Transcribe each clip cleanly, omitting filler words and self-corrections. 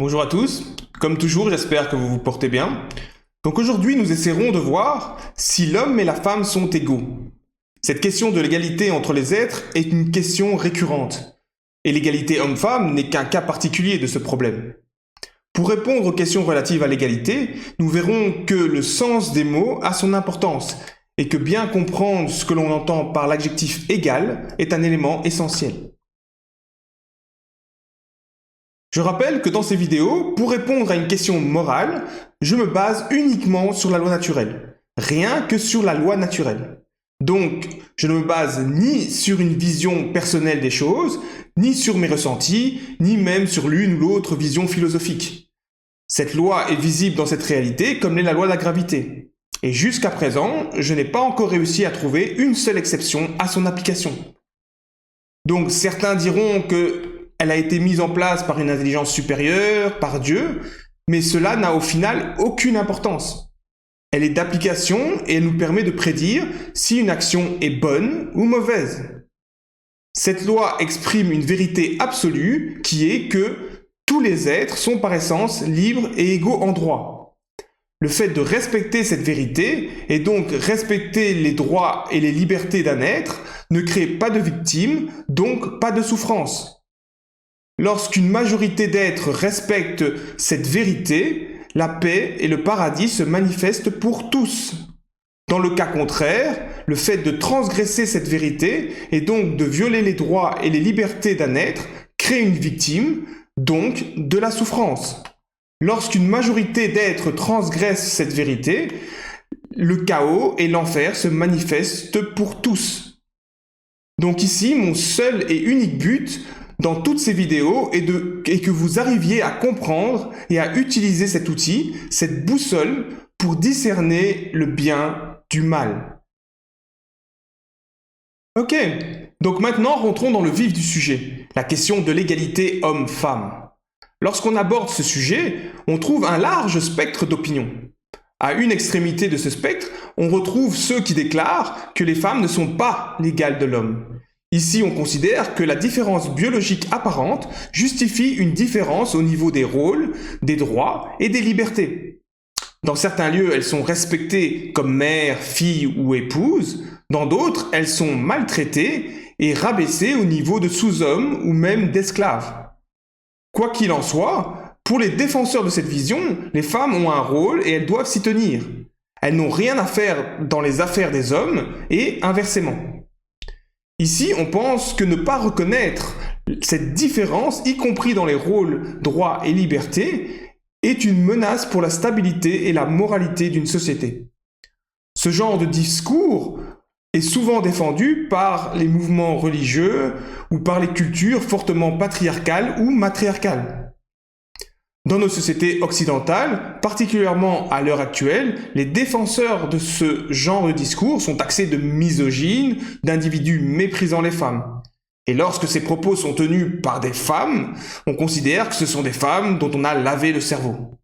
Bonjour à tous, comme toujours j'espère que vous vous portez bien. Donc aujourd'hui nous essaierons de voir si l'homme et la femme sont égaux. Cette question de l'égalité entre les êtres est une question récurrente. Et l'égalité homme-femme n'est qu'un cas particulier de ce problème. Pour répondre aux questions relatives à l'égalité, nous verrons que le sens des mots a son importance et que bien comprendre ce que l'on entend par l'adjectif égal est un élément essentiel. Je rappelle que dans ces vidéos, pour répondre à une question morale, je me base uniquement sur la loi naturelle, rien que sur la loi naturelle. Donc, je ne me base ni sur une vision personnelle des choses, ni sur mes ressentis, ni même sur l'une ou l'autre vision philosophique. Cette loi est visible dans cette réalité comme l'est la loi de la gravité. Et jusqu'à présent, je n'ai pas encore réussi à trouver une seule exception à son application. Donc certains diront qu'elle a été mise en place par une intelligence supérieure, par Dieu, mais cela n'a au final aucune importance. Elle est d'application et elle nous permet de prédire si une action est bonne ou mauvaise. Cette loi exprime une vérité absolue qui est que tous les êtres sont par essence libres et égaux en droit. Le fait de respecter cette vérité, et donc respecter les droits et les libertés d'un être, ne crée pas de victimes, donc pas de souffrance. Lorsqu'une majorité d'êtres respectent cette vérité, la paix et le paradis se manifestent pour tous. Dans le cas contraire, le fait de transgresser cette vérité, et donc de violer les droits et les libertés d'un être, crée une victime, donc de la souffrance. Lorsqu'une majorité d'êtres transgressent cette vérité, le chaos et l'enfer se manifestent pour tous. Donc ici, mon seul et unique but dans toutes ces vidéos est que vous arriviez à comprendre et à utiliser cet outil, cette boussole, pour discerner le bien du mal. Ok, donc maintenant rentrons dans le vif du sujet, la question de l'égalité homme-femme. Lorsqu'on aborde ce sujet, on trouve un large spectre d'opinions. À une extrémité de ce spectre, on retrouve ceux qui déclarent que les femmes ne sont pas l'égal de l'homme. Ici, on considère que la différence biologique apparente justifie une différence au niveau des rôles, des droits et des libertés. Dans certains lieux, elles sont respectées comme mère, fille ou épouse. Dans d'autres, elles sont maltraitées et rabaissées au niveau de sous-hommes ou même d'esclaves. Quoi qu'il en soit, pour les défenseurs de cette vision, les femmes ont un rôle et elles doivent s'y tenir. Elles n'ont rien à faire dans les affaires des hommes et inversement. Ici, on pense que ne pas reconnaître cette différence, y compris dans les rôles, droits et libertés, est une menace pour la stabilité et la moralité d'une société. Ce genre de discours est souvent défendu par les mouvements religieux ou par les cultures fortement patriarcales ou matriarcales. Dans nos sociétés occidentales, particulièrement à l'heure actuelle, les défenseurs de ce genre de discours sont taxés de misogynes, d'individus méprisant les femmes. Et lorsque ces propos sont tenus par des femmes, on considère que ce sont des femmes dont on a lavé le cerveau.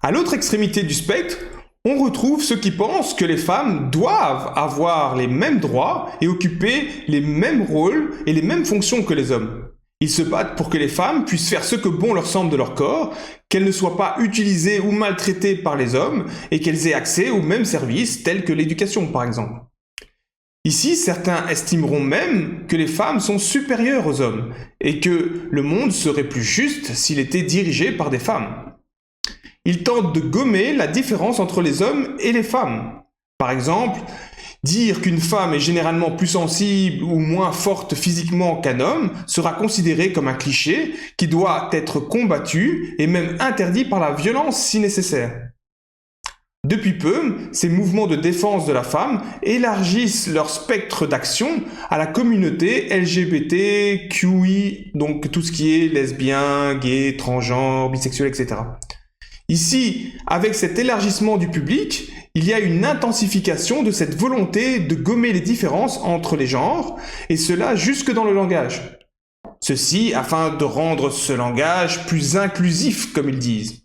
À l'autre extrémité du spectre, on retrouve ceux qui pensent que les femmes doivent avoir les mêmes droits et occuper les mêmes rôles et les mêmes fonctions que les hommes. Ils se battent pour que les femmes puissent faire ce que bon leur semble de leur corps, qu'elles ne soient pas utilisées ou maltraitées par les hommes et qu'elles aient accès aux mêmes services tels que l'éducation par exemple. Ici, certains estimeront même que les femmes sont supérieures aux hommes et que le monde serait plus juste s'il était dirigé par des femmes. Ils tentent de gommer la différence entre les hommes et les femmes. Par exemple, dire qu'une femme est généralement plus sensible ou moins forte physiquement qu'un homme sera considéré comme un cliché qui doit être combattu et même interdit par la violence si nécessaire. Depuis peu, ces mouvements de défense de la femme élargissent leur spectre d'action à la communauté LGBTQI, donc tout ce qui est lesbien, gay, transgenre, bisexuel, etc. Ici, avec cet élargissement du public, il y a une intensification de cette volonté de gommer les différences entre les genres, et cela jusque dans le langage. Ceci afin de rendre ce langage plus inclusif, comme ils disent.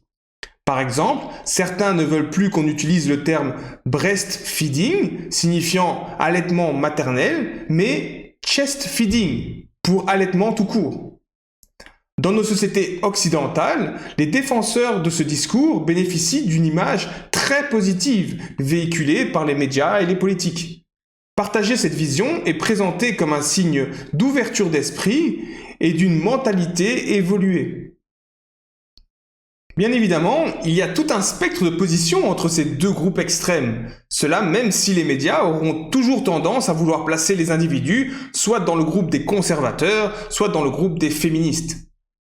Par exemple, certains ne veulent plus qu'on utilise le terme breastfeeding, signifiant allaitement maternel, mais chest feeding, pour allaitement tout court. Dans nos sociétés occidentales, les défenseurs de ce discours bénéficient d'une image très positive, véhiculée par les médias et les politiques. Partager cette vision est présenté comme un signe d'ouverture d'esprit et d'une mentalité évoluée. Bien évidemment, il y a tout un spectre de positions entre ces deux groupes extrêmes. Cela même si les médias auront toujours tendance à vouloir placer les individus soit dans le groupe des conservateurs, soit dans le groupe des féministes.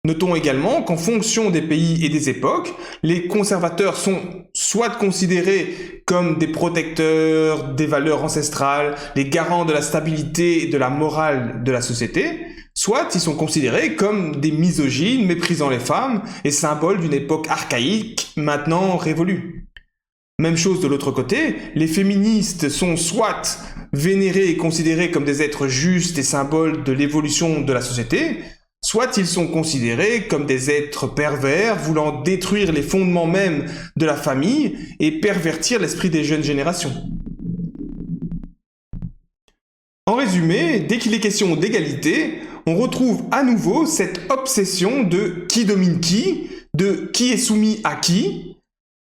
Notons également qu'en fonction des pays et des époques, les conservateurs sont soit considérés comme des protecteurs des valeurs ancestrales, les garants de la stabilité et de la morale de la société, soit ils sont considérés comme des misogynes méprisant les femmes et symboles d'une époque archaïque maintenant révolue. Même chose de l'autre côté, les féministes sont soit vénérés et considérés comme des êtres justes et symboles de l'évolution de la société, soit ils sont considérés comme des êtres pervers voulant détruire les fondements mêmes de la famille et pervertir l'esprit des jeunes générations. En résumé, dès qu'il est question d'égalité, on retrouve à nouveau cette obsession de qui domine qui, de qui est soumis à qui.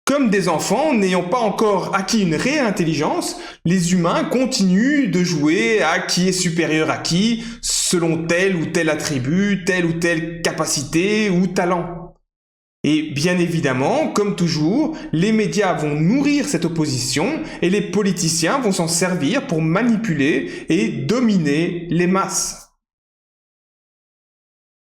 Comme des enfants n'ayant pas encore acquis une réelle intelligence, les humains continuent de jouer à qui est supérieur à qui, selon tel ou tel attribut, telle ou telle capacité ou talent. Et bien évidemment, comme toujours, les médias vont nourrir cette opposition et les politiciens vont s'en servir pour manipuler et dominer les masses.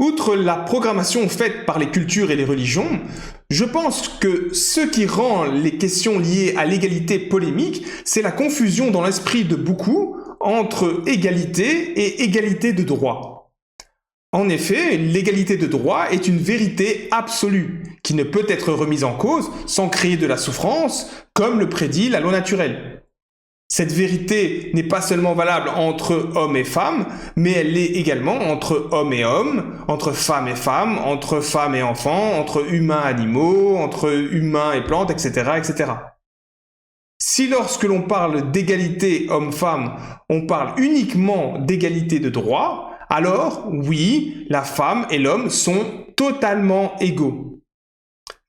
Outre la programmation faite par les cultures et les religions, je pense que ce qui rend les questions liées à l'égalité polémique, c'est la confusion dans l'esprit de beaucoup entre égalité et égalité de droit. En effet, l'égalité de droit est une vérité absolue, qui ne peut être remise en cause sans créer de la souffrance, comme le prédit la loi naturelle. Cette vérité n'est pas seulement valable entre hommes et femmes, mais elle l'est également entre hommes et hommes, entre femmes et femmes, entre femmes et enfants, entre humains et animaux, entre humains et plantes, etc., etc. Si lorsque l'on parle d'égalité homme-femme, on parle uniquement d'égalité de droit, alors oui, la femme et l'homme sont totalement égaux.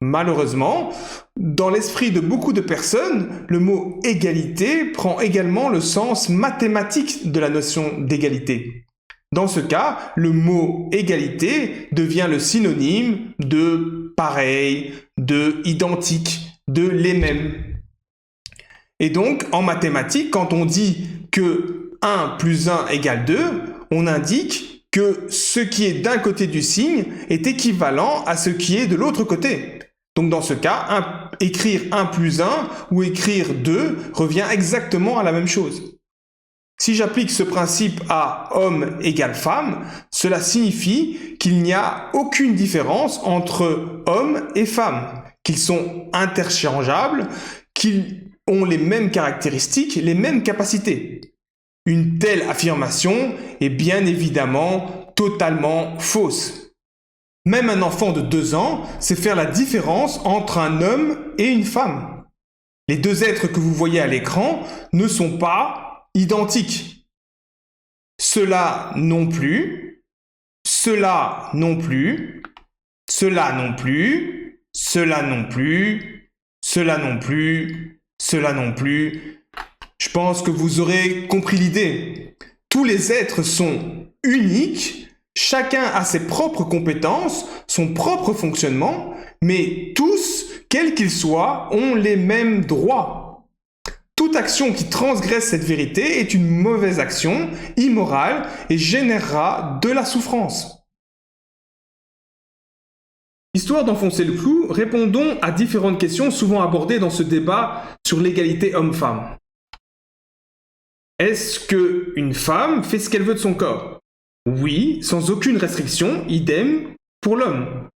Malheureusement, dans l'esprit de beaucoup de personnes, le mot égalité prend également le sens mathématique de la notion d'égalité. Dans ce cas, le mot égalité devient le synonyme de pareil, de identique, de les mêmes. Et donc, en mathématiques, quand on dit que 1 plus 1 égale 2, on indique que ce qui est d'un côté du signe est équivalent à ce qui est de l'autre côté. Donc dans ce cas, écrire 1 plus 1 ou écrire 2 revient exactement à la même chose. Si j'applique ce principe à homme égale femme, cela signifie qu'il n'y a aucune différence entre homme et femme, qu'ils sont interchangeables, qu'ils ont les mêmes caractéristiques, les mêmes capacités. Une telle affirmation est bien évidemment totalement fausse. Même un enfant de 2 ans sait faire la différence entre un homme et une femme. Les deux êtres que vous voyez à l'écran ne sont pas identiques. Cela non plus, cela non plus, cela non plus, cela non plus, cela non plus, cela non plus. Je pense que vous aurez compris l'idée. Tous les êtres sont uniques. Chacun a ses propres compétences, son propre fonctionnement, mais tous, quels qu'ils soient, ont les mêmes droits. Toute action qui transgresse cette vérité est une mauvaise action, immorale, et générera de la souffrance. Histoire d'enfoncer le clou, répondons à différentes questions souvent abordées dans ce débat sur l'égalité homme-femme. Est-ce qu'une femme fait ce qu'elle veut de son corps ? Oui, sans aucune restriction, idem pour l'homme.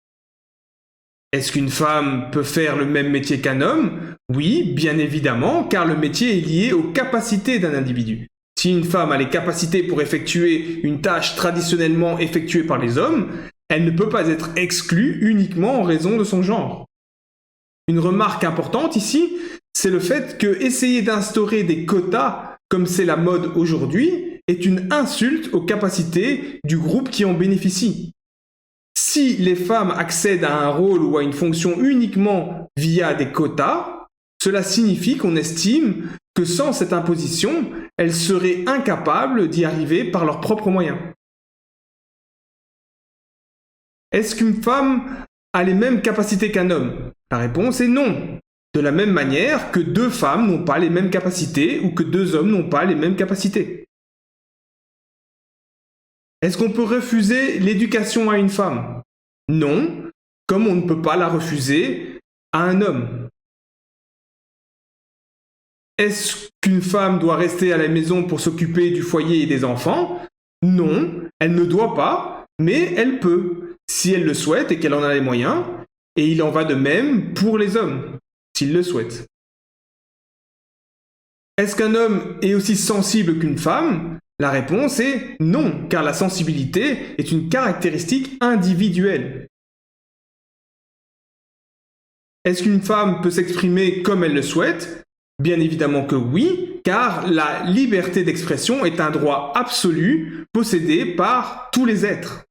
Est-ce qu'une femme peut faire le même métier qu'un homme ? Oui, bien évidemment, car le métier est lié aux capacités d'un individu. Si une femme a les capacités pour effectuer une tâche traditionnellement effectuée par les hommes, elle ne peut pas être exclue uniquement en raison de son genre. Une remarque importante ici, c'est le fait que essayer d'instaurer des quotas, comme c'est la mode aujourd'hui, est une insulte aux capacités du groupe qui en bénéficie. Si les femmes accèdent à un rôle ou à une fonction uniquement via des quotas, cela signifie qu'on estime que sans cette imposition, elles seraient incapables d'y arriver par leurs propres moyens. Est-ce qu'une femme a les mêmes capacités qu'un homme? La réponse est non. De la même manière que deux femmes n'ont pas les mêmes capacités ou que deux hommes n'ont pas les mêmes capacités. Est-ce qu'on peut refuser l'éducation à une femme? Non, comme on ne peut pas la refuser à un homme. Est-ce qu'une femme doit rester à la maison pour s'occuper du foyer et des enfants? Non, elle ne doit pas, mais elle peut, si elle le souhaite et qu'elle en a les moyens, et il en va de même pour les hommes, s'ils le souhaitent. Est-ce qu'un homme est aussi sensible qu'une femme? La réponse est non, car la sensibilité est une caractéristique individuelle. Est-ce qu'une femme peut s'exprimer comme elle le souhaite? Bien évidemment que oui, car la liberté d'expression est un droit absolu possédé par tous les êtres.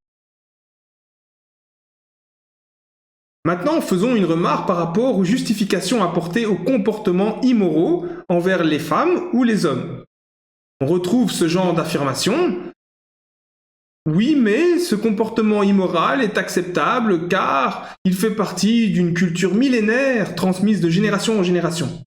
Maintenant, faisons une remarque par rapport aux justifications apportées aux comportements immoraux envers les femmes ou les hommes. On retrouve ce genre d'affirmation. Oui, mais ce comportement immoral est acceptable car il fait partie d'une culture millénaire transmise de génération en génération.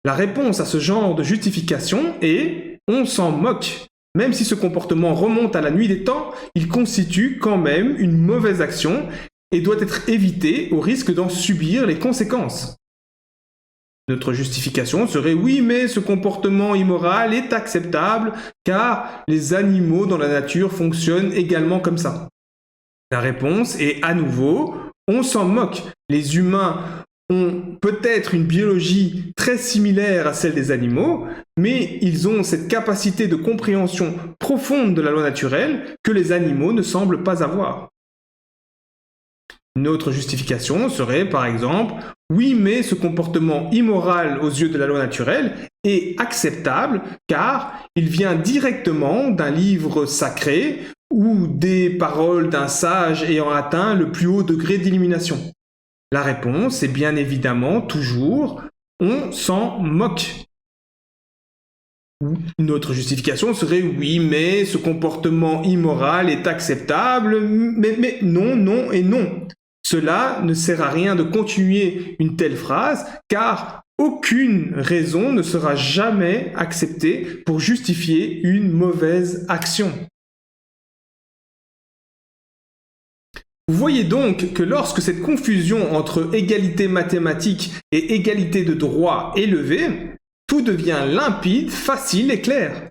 La réponse à ce genre de justification est « on s'en moque ». Même si ce comportement remonte à la nuit des temps, il constitue quand même une mauvaise action et doit être évité au risque d'en subir les conséquences. Notre justification serait « oui, mais ce comportement immoral est acceptable car les animaux dans la nature fonctionnent également comme ça ». La réponse est à nouveau « on s'en moque ». Les humains ont peut-être une biologie très similaire à celle des animaux, mais ils ont cette capacité de compréhension profonde de la loi naturelle que les animaux ne semblent pas avoir. Une autre justification serait par exemple « oui, mais ce comportement immoral aux yeux de la loi naturelle est acceptable car il vient directement d'un livre sacré ou des paroles d'un sage ayant atteint le plus haut degré d'illumination ». La réponse est bien évidemment toujours « on s'en moque ». Une autre justification serait « oui, mais ce comportement immoral est acceptable, mais non, non et non ». Cela ne sert à rien de continuer une telle phrase, car aucune raison ne sera jamais acceptée pour justifier une mauvaise action. Vous voyez donc que lorsque cette confusion entre égalité mathématique et égalité de droit est levée, tout devient limpide, facile et clair.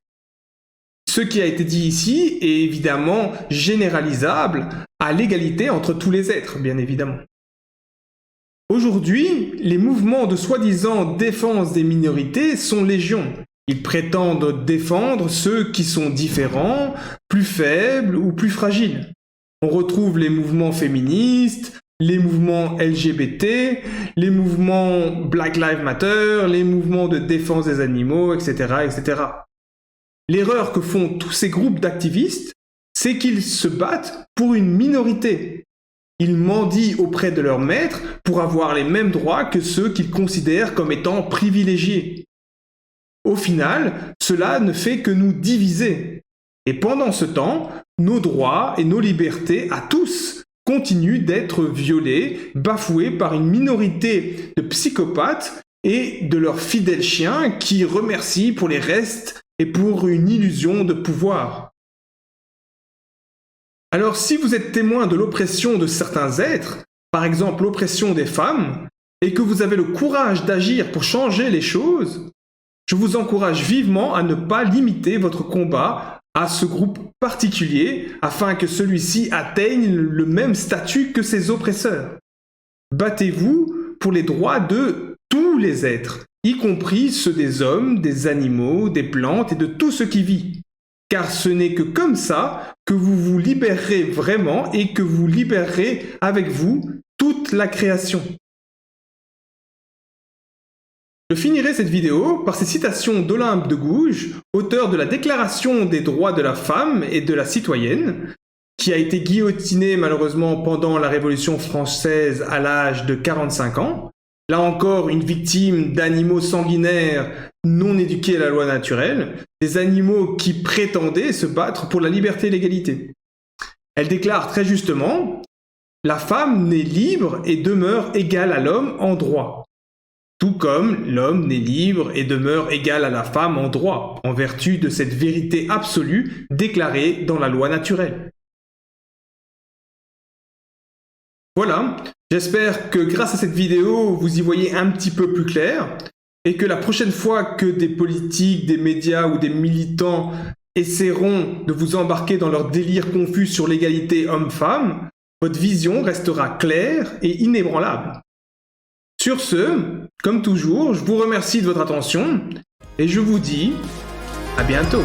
Ce qui a été dit ici est évidemment généralisable à l'égalité entre tous les êtres, bien évidemment. Aujourd'hui, les mouvements de soi-disant défense des minorités sont légion. Ils prétendent défendre ceux qui sont différents, plus faibles ou plus fragiles. On retrouve les mouvements féministes, les mouvements LGBT, les mouvements Black Lives Matter, les mouvements de défense des animaux, etc., etc. L'erreur que font tous ces groupes d'activistes, c'est qu'ils se battent pour une minorité. Ils mendient auprès de leurs maîtres pour avoir les mêmes droits que ceux qu'ils considèrent comme étant privilégiés. Au final, cela ne fait que nous diviser. Et pendant ce temps, nos droits et nos libertés à tous continuent d'être violés, bafoués par une minorité de psychopathes et de leurs fidèles chiens qui remercient pour les restes et pour une illusion de pouvoir. Alors si vous êtes témoin de l'oppression de certains êtres, par exemple l'oppression des femmes, et que vous avez le courage d'agir pour changer les choses, je vous encourage vivement à ne pas limiter votre combat à ce groupe particulier afin que celui-ci atteigne le même statut que ses oppresseurs. Battez-vous pour les droits de tous les êtres, y compris ceux des hommes, des animaux, des plantes et de tout ce qui vit. Car ce n'est que comme ça que vous vous libérerez vraiment et que vous libérerez avec vous toute la création. Je finirai cette vidéo par ces citations d'Olympe de Gouges, auteur de la Déclaration des droits de la femme et de la citoyenne, qui a été guillotiné malheureusement pendant la Révolution française à l'âge de 45 ans. Là encore, une victime d'animaux sanguinaires non éduqués à la loi naturelle, des animaux qui prétendaient se battre pour la liberté et l'égalité. Elle déclare très justement « La femme naît libre et demeure égale à l'homme en droit. Tout comme l'homme naît libre et demeure égal à la femme en droit, en vertu de cette vérité absolue déclarée dans la loi naturelle. » Voilà, j'espère que grâce à cette vidéo, vous y voyez un petit peu plus clair et que la prochaine fois que des politiques, des médias ou des militants essaieront de vous embarquer dans leur délire confus sur l'égalité homme-femme, votre vision restera claire et inébranlable. Sur ce, comme toujours, je vous remercie de votre attention et je vous dis à bientôt.